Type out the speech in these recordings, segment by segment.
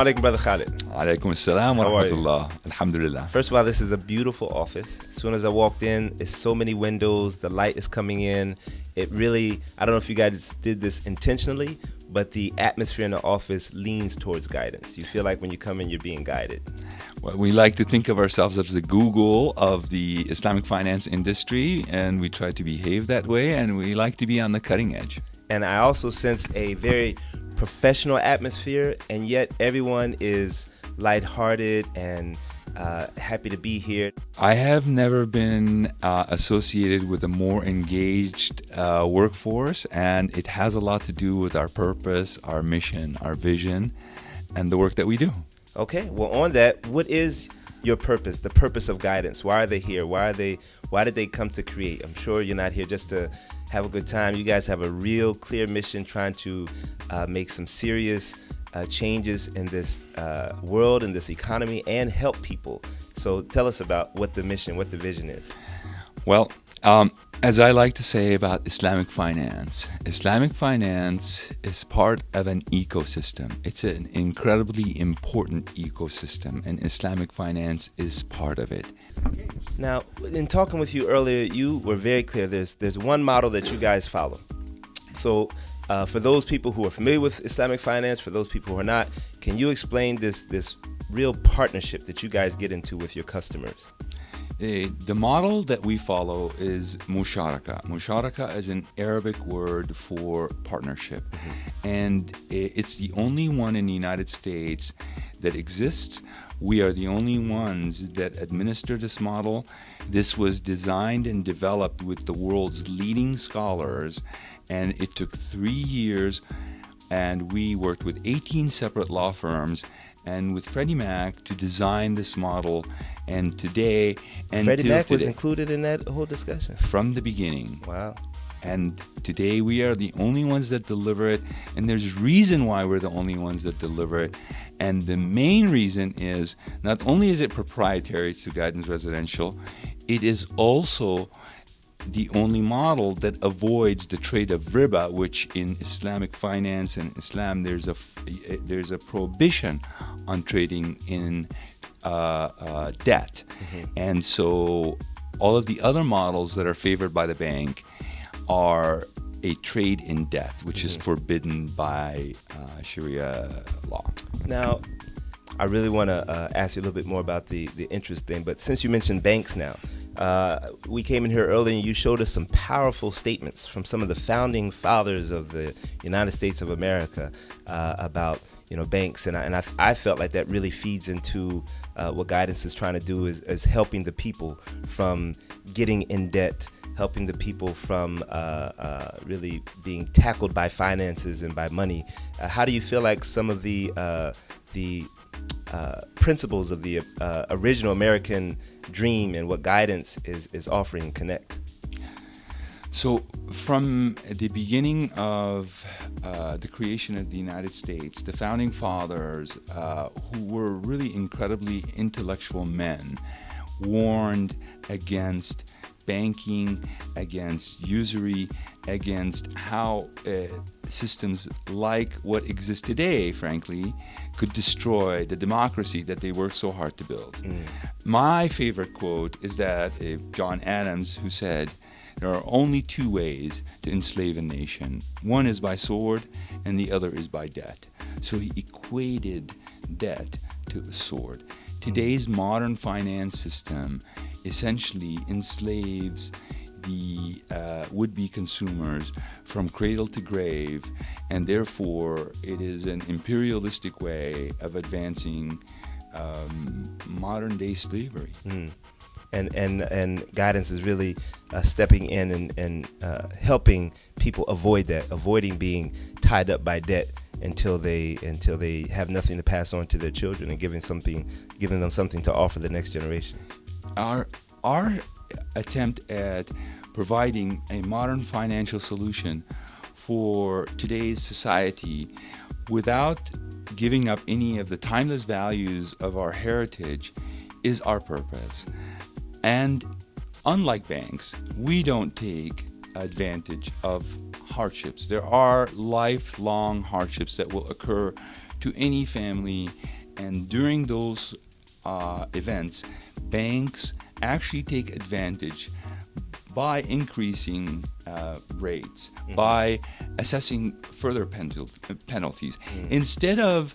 Assalamu alaikum, Brother Khaled. Alaikum assalam wa How are you? rahmatullah. Alhamdulillah. First of all, this is a beautiful office. As soon as I walked in, it's so many windows. The light is coming in. It really, I don't know if you guys did this intentionally, but the atmosphere in the office leans towards guidance. You feel like when you come in, you're being guided. Well, we like to think of ourselves as the Google of the Islamic finance industry, and we try to behave that way, and we like to be on the cutting edge. And I also sense a very professional atmosphere, and yet everyone is lighthearted and happy to be here. I have never been associated with a more engaged workforce, and it has a lot to do with our purpose, our mission, our vision, and the work that we do. Okay, well, on that, what is your purpose, the purpose of guidance? Why are they here? Why did they come to create? I'm sure you're not here just to have a good time. You guys have a real clear mission, trying to make some serious changes in this world, in this economy, and help people. So tell us about what the mission, what the vision is. Well, as I like to say about Islamic finance is part of an ecosystem. It's an incredibly important ecosystem, and Islamic finance is part of it. Now, in talking with you earlier, you were very clear. There's one model that you guys follow. So for those people who are familiar with Islamic finance, for those people who are not, can you explain this real partnership that you guys get into with your customers? The model that we follow is musharaka. Musharaka is an Arabic word for partnership. And it's the only one in the United States that exists. We are the only ones that administer this model. This was designed and developed with the world's leading scholars, and it took 3 years, and we worked with 18 separate law firms and with Freddie Mac to design this model. And today, Freddie Mac was included in that whole discussion? From the beginning. Wow. And today we are the only ones that deliver it, and there's reason why we're the only ones that deliver it. And the main reason is not only is it proprietary to Guidance Residential, it is also the only model that avoids the trade of riba, which in Islamic finance and Islam there's a prohibition on trading in debt. And so all of the other models that are favored by the bank are a trade in debt, which is forbidden by Sharia law. Now, I really want to ask you a little bit more about the interest thing, but since you mentioned banks now, we came in here earlier and you showed us some powerful statements from some of the founding fathers of the United States of America about banks, and I felt like that really feeds into what Guidance is trying to do is helping the people from getting in debt, helping the people from really being tackled by finances and by money. How do you feel like some of the principles of the original American dream and what Guidance is offering connect? So from the beginning of the creation of the United States, the founding fathers, who were really incredibly intellectual men, warned against banking, against usury, against how systems like what exists today, frankly, could destroy the democracy that they worked so hard to build. My favorite quote is that of John Adams, who said, "There are only two ways to enslave a nation. One is by sword, and the other is by debt." So he equated debt to a sword. Today's modern finance system essentially enslaves the would-be consumers from cradle to grave, and therefore it is an imperialistic way of advancing modern-day slavery. And Guidance is really stepping in and helping people avoid that, avoiding being tied up by debt until they have nothing to pass on to their children, and giving them something to offer the next generation. Our attempt at providing a modern financial solution for today's society without giving up any of the timeless values of our heritage is our purpose. And unlike banks, we don't take advantage of hardships. There are lifelong hardships that will occur to any family. And during those events, banks actually take advantage by increasing rates, by assessing further penalties. Instead of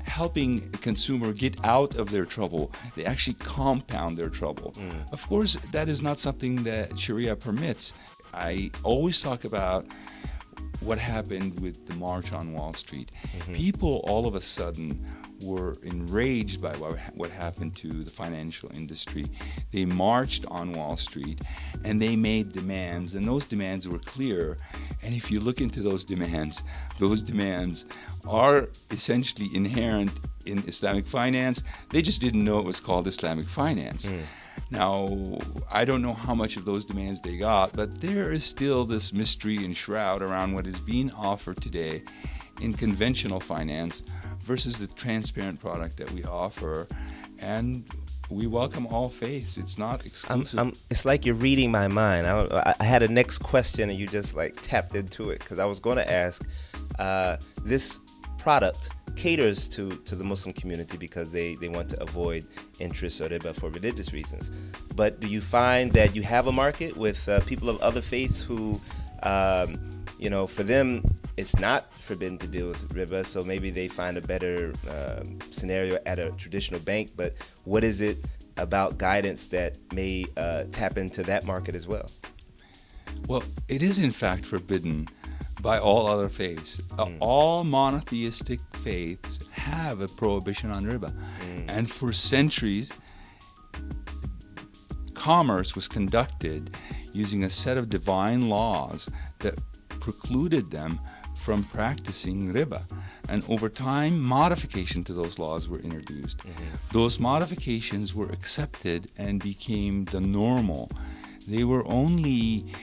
helping a consumer get out of their trouble, they actually compound their trouble. Of course, that is not something that Sharia permits. I always talk about what happened with the March on Wall Street. People all of a sudden were enraged by what happened to the financial industry. They marched on Wall Street and they made demands, and those demands were clear. And if you look into those demands are essentially inherent in Islamic finance. They just didn't know it was called Islamic finance. Now, I don't know how much of those demands they got, but there is still this mystery and shroud around what is being offered today in conventional finance versus the transparent product that we offer. And we welcome all faiths. It's not exclusive. It's like you're reading my mind. I had a next question and you just like tapped into it, because I was going to ask, this product caters to the Muslim community because they want to avoid interest or riba for religious reasons. But do you find that you have a market with people of other faiths who, for them, it's not forbidden to deal with riba, so maybe they find a better scenario at a traditional bank? But what is it about guidance that may tap into that market as well? Well, it is in fact forbidden by all other faiths. All monotheistic faiths have a prohibition on riba. And for centuries, commerce was conducted using a set of divine laws that precluded them from practicing riba. And over time, modification to those laws were introduced. Those modifications were accepted and became the normal. They were only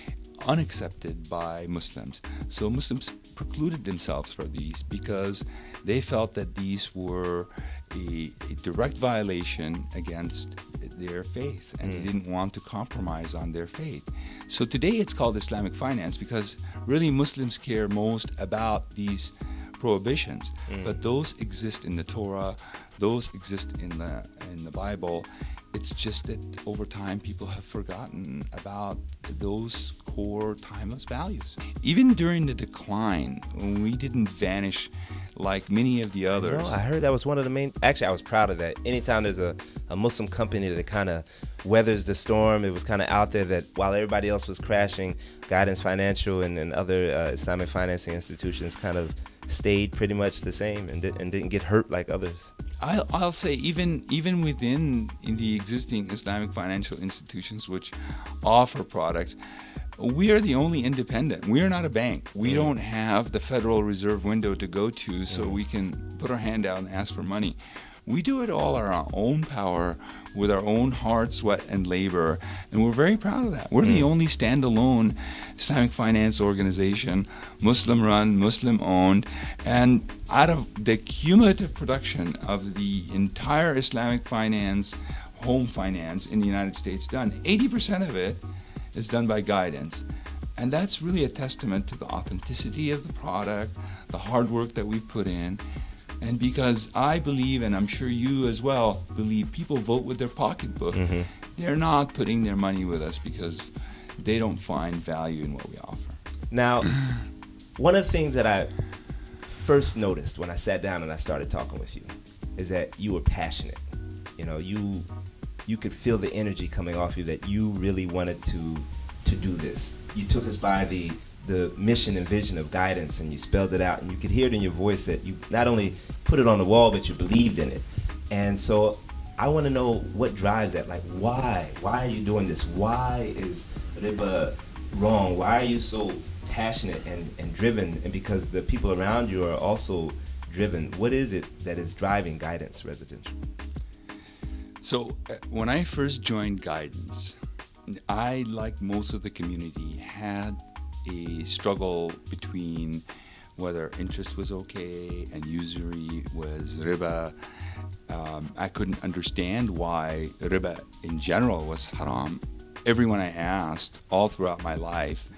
unaccepted by Muslims. So Muslims precluded themselves from these because they felt that these were a direct violation against their faith, and they didn't want to compromise on their faith. So today it's called Islamic finance because really Muslims care most about these prohibitions, but those exist in the Torah, those exist in the Bible. It's just that over time people have forgotten about those core timeless values. Even during the decline, we didn't vanish like many of the others. I heard that was one of the main. Actually, I was proud of that. Anytime there's a Muslim company that kind of weathers the storm, it was kind of out there that while everybody else was crashing, Guidance Financial and other Islamic financing institutions kind of stayed pretty much the same and didn't get hurt like others. I'll say even within the existing Islamic financial institutions which offer products, we are the only independent. We are not a bank. We don't have the Federal Reserve window to go to so we can put our hand out and ask for money. We do it all on our own power, with our own hard sweat and labor, and we're very proud of that. We're the only standalone Islamic finance organization, Muslim-run, Muslim-owned, and out of the cumulative production of the entire Islamic finance, home finance in the United States done, 80% of it is done by Guidance. And that's really a testament to the authenticity of the product, the hard work that we've put in. And because I believe, and I'm sure you as well believe, people vote with their pocketbook. They're not putting their money with us because they don't find value in what we offer. Now, one of the things that I first noticed when I sat down and I started talking with you is that you were passionate. You could feel the energy coming off you that you really wanted to do this. You took us by the mission and vision of Guidance, and you spelled it out, and you could hear it in your voice that you not only put it on the wall, but you believed in it. And so I want to know what drives that. Like, why are you doing this? Why is riba wrong? Why are you so passionate and driven? And because the people around you are also driven, what is it that is driving Guidance Residential? So when I first joined Guidance, I, like most of the community, had a struggle between whether interest was okay and usury was riba. I couldn't understand why riba in general was haram. Everyone I asked all throughout my life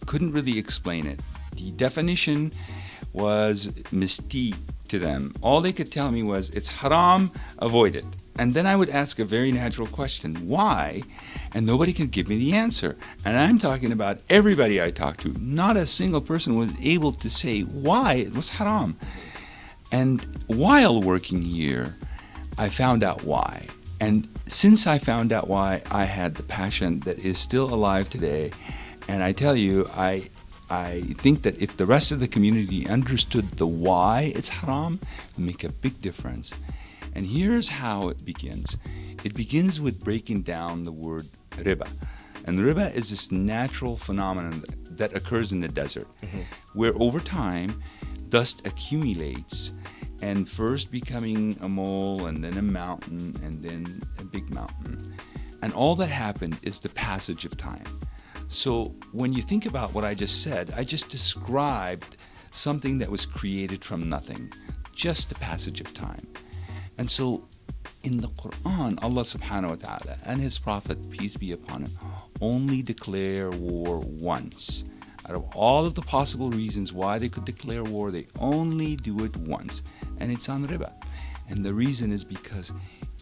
couldn't really explain it. The definition was mystique to them, all they could tell me was, it's haram, avoid it. And then I would ask a very natural question, why? And nobody could give me the answer. And I'm talking about everybody I talked to. Not a single person was able to say why it was haram. And while working here, I found out why. And since I found out why, I had the passion that is still alive today. And I tell you, I think that if the rest of the community understood the why it's haram, it would make a big difference. And here's how it begins. It begins with breaking down the word riba. And riba is this natural phenomenon that occurs in the desert, where over time, dust accumulates, and first becoming a mole, and then a mountain, and then a big mountain. And all that happened is the passage of time. So when you think about what I just said, I just described something that was created from nothing, just the passage of time. And so in the Quran, Allah subhanahu wa ta'ala and His Prophet, peace be upon him, only declare war once. Out of all of the possible reasons why they could declare war, they only do it once. And it's on riba. And the reason is because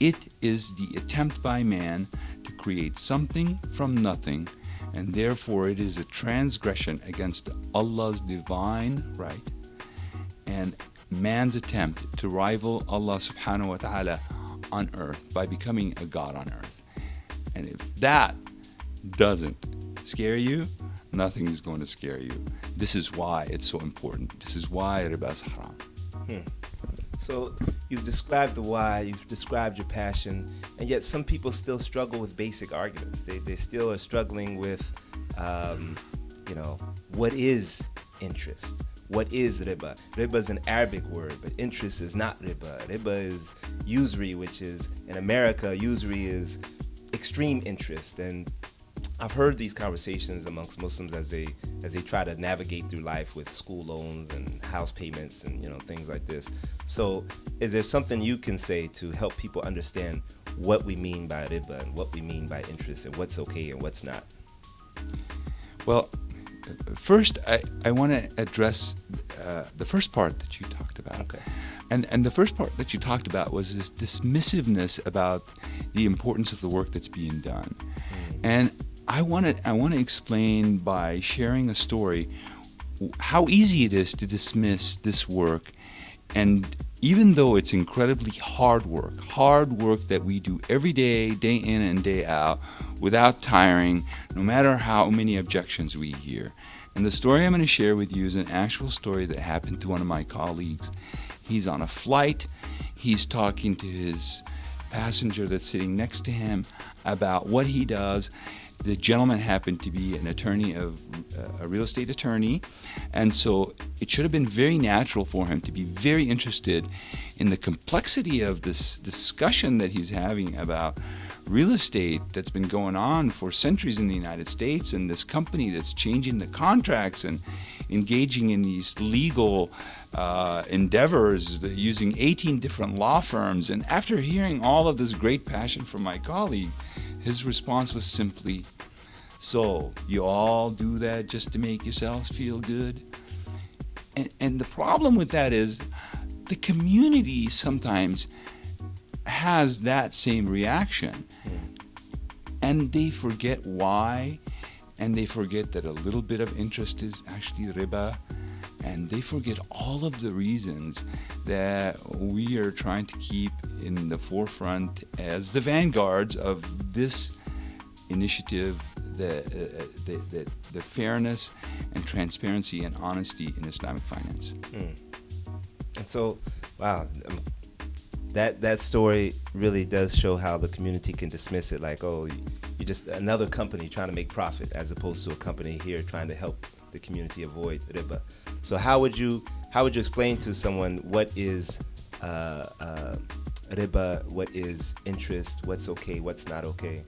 it is the attempt by man to create something from nothing, and therefore it is a transgression against Allah's divine right and man's attempt to rival Allah subhanahu wa ta'ala on earth by becoming a god on earth. And if that doesn't scare you, nothing is going to scare you. This is why it's so important. This is why riba is haram. So you've described the why, you've described your passion, and yet some people still struggle with basic arguments. They still are struggling with, what is interest? What is riba? Riba is an Arabic word, but interest is not riba. Riba is usury, which is, in America, usury is extreme interest. And I've heard these conversations amongst Muslims as they try to navigate through life with school loans and house payments and things like this. So is there something you can say to help people understand what we mean by riba and what we mean by interest and what's okay and what's not? Well, first I want to address the first part that you talked about. Okay. And the first part that you talked about was this dismissiveness about the importance of the work that's being done. And I want to explain by sharing a story how easy it is to dismiss this work. And even though it's incredibly hard work that we do every day, day in and day out, without tiring, no matter how many objections we hear. And the story I'm going to share with you is an actual story that happened to one of my colleagues. He's on a flight. He's talking to his passenger that's sitting next to him about what he does. The gentleman happened to be an attorney, a real estate attorney, and so it should have been very natural for him to be very interested in the complexity of this discussion that he's having about real estate that's been going on for centuries in the United States, and this company that's changing the contracts and engaging in these legal endeavors using 18 different law firms. And after hearing all of this great passion from my colleague, his response was simply, "So, you all do that just to make yourselves feel good?" And the problem with that is the community sometimes has that same reaction. And they forget why, and they forget that a little bit of interest is actually riba, and they forget all of the reasons that we are trying to keep in the forefront as the vanguards of this initiative, the fairness and transparency and honesty in Islamic finance. And so, wow, that story really does show how the community can dismiss it like, oh, you're just another company trying to make profit, as opposed to a company here trying to help the community avoid riba. So how would you explain to someone what is riba, what is interest, what's okay, what's not okay?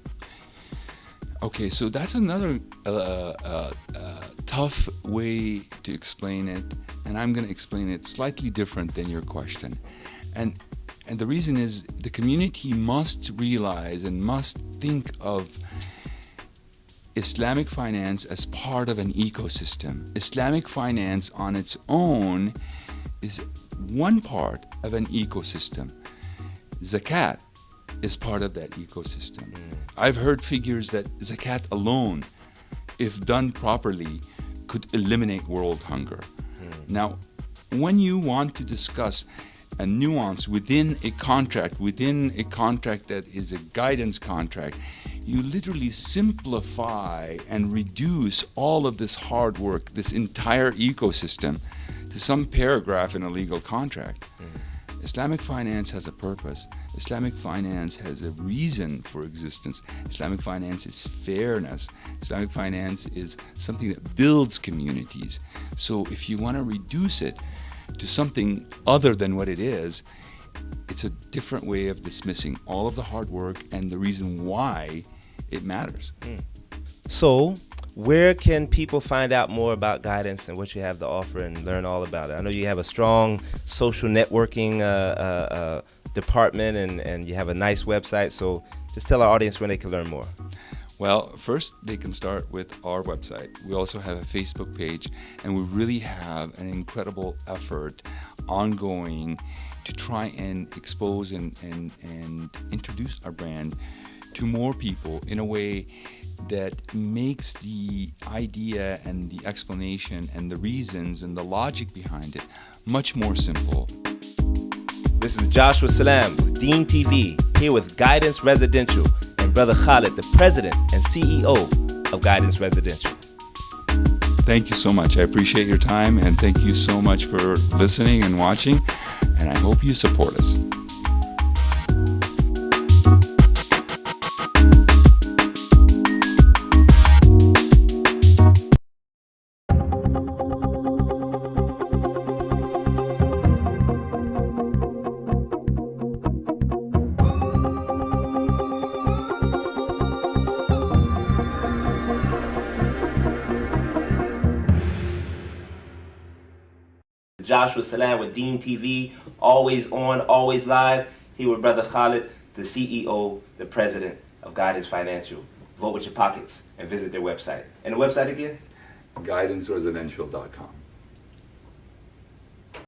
Okay, so that's another tough way to explain it, and I'm going to explain it slightly different than your question. And the reason is the community must realize and must think of Islamic finance as part of an ecosystem. Islamic finance on its own is one part of an ecosystem. Zakat is part of that ecosystem. I've heard figures that zakat alone, if done properly, could eliminate world hunger. Now, when you want to discuss a nuance within a contract that is a guidance contract, you literally simplify and reduce all of this hard work, this entire ecosystem, to some paragraph in a legal contract. Islamic finance has a purpose. Islamic finance has a reason for existence. Islamic finance is fairness. Islamic finance is something that builds communities. So if you want to reduce it to something other than what it is, it's a different way of dismissing all of the hard work and the reason why it matters. So, where can people find out more about guidance and what you have to offer and learn all about it? I know you have a strong social networking department and you have a nice website, so just tell our audience where they can learn more. Well, first they can start with our website. We also have a Facebook page, and we really have an incredible effort ongoing to try and expose and introduce our brand to more people in a way that makes the idea and the explanation and the reasons and the logic behind it much more simple. This is Joshua Salaam with Dean TV, here with Guidance Residential and Brother Khaled, the President and CEO of Guidance Residential. Thank you so much. I appreciate your time, and thank you so much for listening and watching, and I hope you support us. Joshua Salaam with Dean TV, always on, always live. Here with Brother Khaled, the CEO, the President of Guidance Financial. Vote with your pockets and visit their website. And the website again? GuidanceResidential.com.